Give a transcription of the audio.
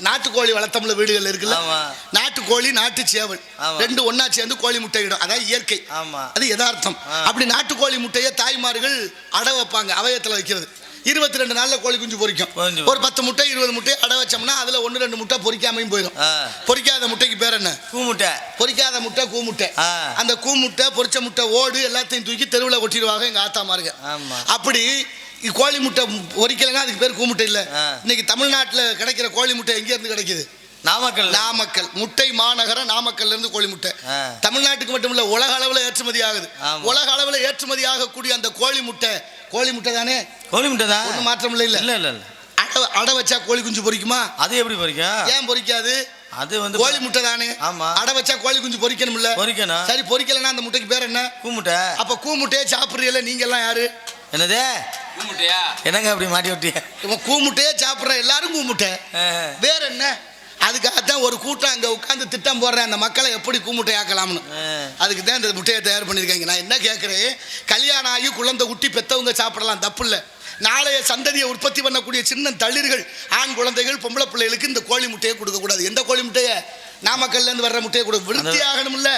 நாட்டுக்கோழி வளர்த்தமுள்ள வீடுகள் இருக்குல்ல, நாட்டுக்கோழி நாட்டு சேவல் ரெண்டு ஒன்னா சேர்ந்து கோழி முட்டை இடும். அதான் இயற்கை, அது யதார்த்தம். அப்படி நாட்டுக்கோழி முட்டையை தாய்மார்கள் அடை வைப்பாங்க, அவயத்தில் வைக்கிறது. 22 நாள்ல கோழி குஞ்சு பொரிக்கும். ஒரு 10 முட்டை 20 முட்டை அடை வச்சோம்னா அதுல 1-2 முட்டை பொரிக்காமையும் போயிடும். பொரிக்காத முட்டைக்கு பேர் என்ன? கூமுட்டை. பொரிக்காத முட்டை கூமுட்டை. அந்த கூமுட்டை பொரிச்ச முட்டை ஓடு எல்லாத்தையும் தூக்கி தெருவில் கொட்டிடுவாங்க எங்க ஆத்தாமாருங்க. அப்படி கோழி முட்டை பொரிக்கலைன்னா அதுக்கு பேர் கூமுட்டை இல்லை. இன்னைக்கு தமிழ்நாட்டில் கிடைக்கிற கோழி முட்டை எங்க இருந்து கிடைக்குது? நாமக்கல் முட்டை மாநகரம். நாமக்கல்ல இருந்து கோழி முட்டை தமிழ்நாட்டுக்கு மட்டும் இல்ல, உலக அளவில் ஏற்றுமதி ஆகுது. உலக அளவில் ஏற்றுமதி ஆகக்கூடிய அந்த கோழி முட்டை தானே? கோழி முட்டை தான், ஒன்றும் மாற்றம் இல்லை. இல்ல இல்ல அடை வச்சா கோழி குஞ்சு பொரிக்குமா? அது எப்படி பொரிக்கும்? ஏன் பொரிக்காது? அது வந்து கோழி முட்டை தானே. ஆமா, அடை வச்சா கோழி குஞ்சு பொரிக்கணும் இல்ல? பொரிக்கணும். சரி, பொரிக்கலன்னா அந்த முட்டைக்கு பேர் என்ன? கூமுட்டை. அப்ப கூமுட்டையே சாப்பிடுறீங்களா நீங்க எல்லாம்? யாரு? என்னதே கூமுட்டையா? என்னங்க அப்படி மாட்டி விட்டீங்க? கூமுட்டையே சாப்பிடுற எல்லாரும் கூமுட்டை, வேற என்ன? அதுக்காகத்தான் ஒரு கூட்டம் அங்கே உட்காந்து திட்டம் போடுறேன், அந்த மக்களை எப்படி கூமுட்டை ஆக்கலாம்னு. அதுக்கு தான் இந்த முட்டையை தயார் பண்ணியிருக்காங்க. நான் என்ன கேட்குறேன், கல்யாணம் ஆகி குழந்தை குட்டி பெற்றவங்க சாப்பிடலாம், தப்பு இல்லை. நாளைய சந்ததியை உற்பத்தி பண்ணக்கூடிய சின்ன தளிர்கள், ஆண் குழந்தைகள், பொம்பளை பிள்ளைகளுக்கு இந்த கோழி முட்டையை கொடுக்கக்கூடாது. எந்த கோழி முட்டையை? நாமக்கல்லேருந்து வர்ற முட்டையை கொடுக்க. விருத்தி ஆகணும் இல்லை?